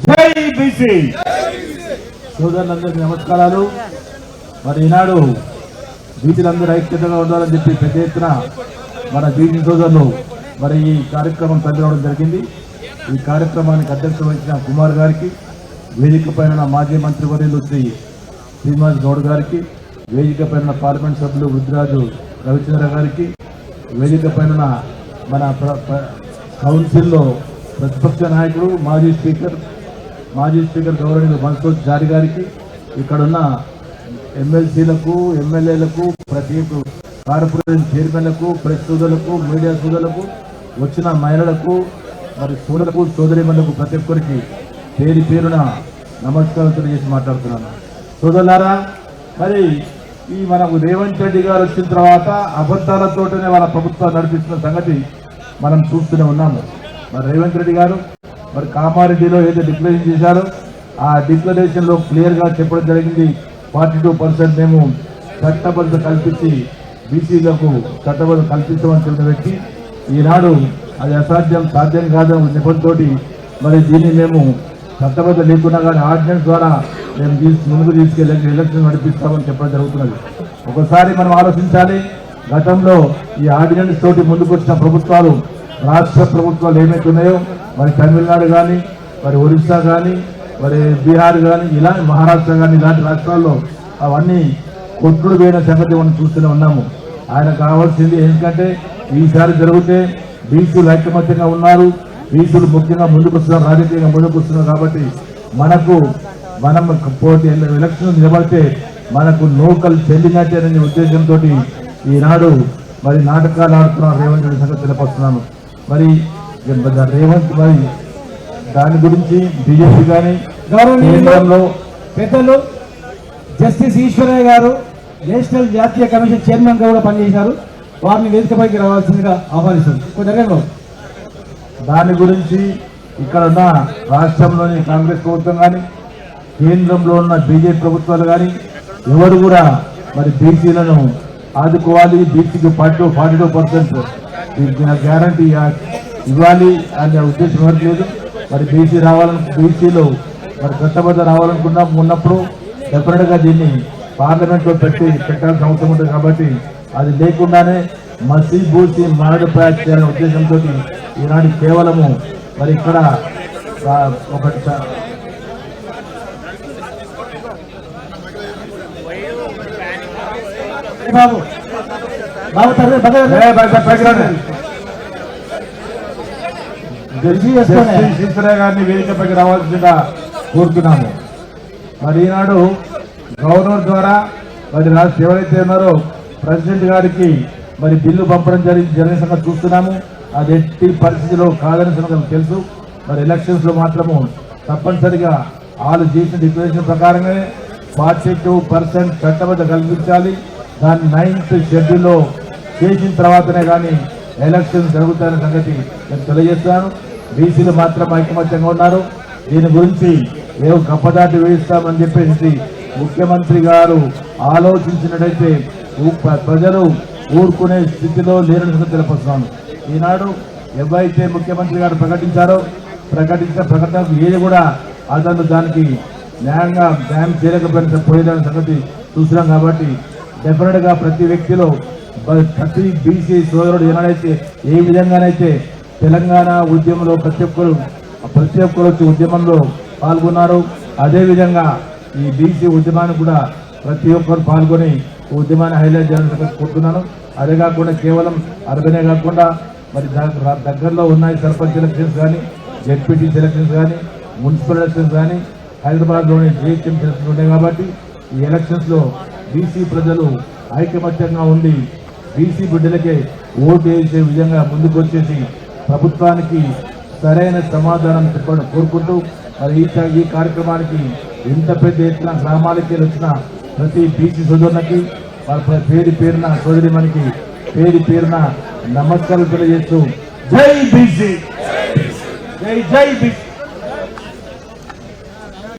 జై బీసీ. సోదరులందరికీ నమస్కారాలు. మరి ఈనాడు బీసీలందరూ ఐక్యతగా ఉండాలని చెప్పి పెద్ద ఎత్తున మన బీసీ సోదరులు మరి ఈ కార్యక్రమం తరలివడం జరిగింది. ఈ కార్యక్రమానికి అధ్యక్షత వహించిన కుమార్ గారికి, వేదిక పైన మాజీ మంత్రివర్యులు శ్రీ శ్రీనివాస్ గౌడ్ గారికి, వేదిక పైన పార్లమెంట్ సభ్యులు వృద్ధిరాజు రవిచంద్ర గారికి, వేదిక పైన మన కౌన్సిల్లో ప్రతిపక్ష నాయకుడు మాజీ స్పీకర్ గౌరవనీయులు మన్సూర్ జారీ గారికి, ఇక్కడున్న ఎమ్మెల్సీలకు, ఎమ్మెల్యేలకు, ప్రతి కార్పొరేషన్ చైర్మన్లకు, ప్రెస్ సోదరులకు, మీడియా సోదరులకు, వచ్చిన మహిళలకు, మరి సోదరులకు, సోదరిమణులకు ప్రతి ఒక్కరికి పేరు పేరున నమస్కారం తెలియజేసి మాట్లాడుతున్నాను. సోదరులారా, మరి ఈ మనకు రేవంత్ రెడ్డి గారు వచ్చిన తర్వాత అబద్ధాలతోటనే వాళ్ళ ప్రభుత్వం నడిపిస్తున్న సంగతి మనం చూస్తూనే ఉన్నాము. మరి రేవంత్ రెడ్డి గారు మరి కామారెడ్డిలో ఏదో డిక్లరేషన్ చేశారో ఆ డిక్లరేషన్ లో క్లియర్ గా చెప్పడం జరిగింది. 42% మేము చట్టబద్ధ కల్పించి బీసీలకు చట్టబద్ధ కల్పిస్తామని చెప్పిన వ్యక్తి ఈనాడు అది సాధ్యం కాదని నిబంధనతో మరి దీన్ని మేము చట్టబద్ధ లేకున్నా కానీ ఆర్డినెన్స్ ద్వారా మేము ముందుకు తీసుకెళ్ళి ఎలక్షన్ నడిపిస్తామని చెప్పడం జరుగుతున్నది. ఒకసారి మనం ఆలోచించాలి. గతంలో ఈ ఆర్డినెన్స్ తోటి ముందుకు వచ్చిన ప్రభుత్వాలు, రాష్ట్ర ప్రభుత్వాలు ఏమైతే ఉన్నాయో, మరి తమిళనాడు కానీ, మరి ఒరిస్సా కానీ, మరి బీహార్ కానీ, ఇలా మహారాష్ట్ర కానీ, ఇలాంటి రాష్ట్రాల్లో అవన్నీ కొట్టుడు పోయిన సంగతి మనం చూస్తూనే ఉన్నాము. ఆయన కావాల్సింది ఎందుకంటే ఈసారి జరిగితే బీసీలు ఐకమత్యంగా ఉన్నారు, బీసీలు ముఖ్యంగా ముందుకు వస్తున్నారు, రాజకీయంగా ముందుకు వస్తున్నారు. కాబట్టి మనం పోటీ ఎలక్షన్ నిలబడితే మనకు నూకలు చెల్లినట్టేననే ఉద్దేశంతో ఈనాడు మరి నాటకాలు ఆడుతున్నారు రేవంత్ రెడ్డి సంగతి తెలియపరుస్తున్నాను. మరి రేవంత్ మరి దాని గురించి బీజేపీ కానీ కేంద్రంలో పెద్దలు జస్టిస్ ఈశ్వరయ్య గారు నేషనల్ జాతీయ కమిషన్ చైర్మన్ గా కూడా పనిచేశారు. వారిని వేదికపైకి రావాల్సిందిగా ఆహ్వానిస్తారు. దాని గురించి ఇక్కడ ఉన్న రాష్ట్రంలోని కాంగ్రెస్ ప్రభుత్వం కానీ, కేంద్రంలో ఉన్న బీజేపీ ప్రభుత్వాలు కానీ ఎవరు కూడా మరి బీసీలను ఆదుకోవాలి, బీసీకి 42% గ్యారంటీ ఇవ్వాలి అనే ఉద్దేశం ఎవరికి లేదు. మరి బీసీలో మరి చట్టబద్ధ రావాలనుకున్నా ఉన్నప్పుడు డెఫినెట్గా దీన్ని పార్లమెంట్లో పెట్టాల్సిన అవసరం ఉంటుంది. కాబట్టి అది లేకుండానే మసీబూసి మరడు ప్యాచ్ చేయాలనే ఉద్దేశంతో ఈనాడు కేవలము మరి ఇక్కడ ఒకటి గారిని వేదికపైకి రావాల్సిందిగా కోరుతున్నాము. మరి ఈనాడు గవర్నర్ ద్వారా మరి రాష్ట్ర ఎవరైతే ఉన్నారో ప్రెసిడెంట్ గారికి మరి బిల్లు పంపడం జరిగిన సంగతి చూస్తున్నాము. అది ఎట్టి పరిస్థితిలో కాదని సంగతి తెలుసు. మరి ఎలక్షన్స్ లో మాత్రము తప్పనిసరిగా వాళ్ళు చేసిన డిక్లరేషన్ ప్రకారంగానే 42% చట్టబద్ధ కల్పించాలి. దాన్ని 9th షెడ్యూల్లో చేసిన తర్వాతనే కానీ ఎలక్షన్స్ జరుగుతాయనే సంగతి నేను తెలియజేస్తాను. బీసీలు మాత్రం ఐకమత్యంగా ఉన్నారు. దీని గురించి ఏవో కప్పదాటి వేయిస్తామని చెప్పేసి ముఖ్యమంత్రి గారు ఆలోచించినట్టయితే ప్రజలు ఊరుకునే స్థితిలో లేరని తెలియపరుస్తున్నాను. ఈనాడు ఎవరైతే ముఖ్యమంత్రి గారు ప్రకటించిన ప్రకటనకు ఏది కూడా అతను దానికి న్యాయం చేయలేకపోయిన సంగతి చూస్తున్నాం. కాబట్టి డెఫినెట్గా ప్రతి వ్యక్తిలో ప్రతి బీసీ సోదరుడు ఏ విధంగానైతే తెలంగాణ ఉద్యమంలో ప్రతి ఒక్కరు వచ్చి ఉద్యమంలో పాల్గొన్నారు, అదేవిధంగా ఈ బీసీ ఉద్యమాన్ని కూడా ప్రతి ఒక్కరు పాల్గొని ఉద్యమాన్ని హైలైట్ చేయాలని కోరుతున్నాను. అదే కాకుండా కేవలం అర్బనే కాకుండా మరి దగ్గరలో ఉన్నాయి సర్పంచ్ ఎలక్షన్స్ కానీ, జెడ్పీటీ ఎలక్షన్స్ కానీ, మున్సిపల్ ఎలక్షన్స్ కానీ, హైదరాబాద్లోని జిహెచ్ఎం ఎలక్షన్స్ ఉన్నాయి. కాబట్టి ఈ ఎలక్షన్స్లో బీసీ ప్రజలు ఐకమత్యంగా ఉండి బీసీ బిడ్డలకే ఓటు వేసే విధంగా ముందుకు వచ్చేసి ప్రభుత్వానికి సరైన సమాధానం చెప్పడం కోరుకుంటూ మరి ఈ కార్యక్రమానికి ఇంత పెద్ద ఎత్తున గ్రామాలకి వచ్చిన ప్రతి బీసీ సోదరులకి పేరు పేరున సోదరిమణికి పేరు పేరున నమస్కారం తెలియజేస్తూ జై బీసీ, జై జై బీసీ.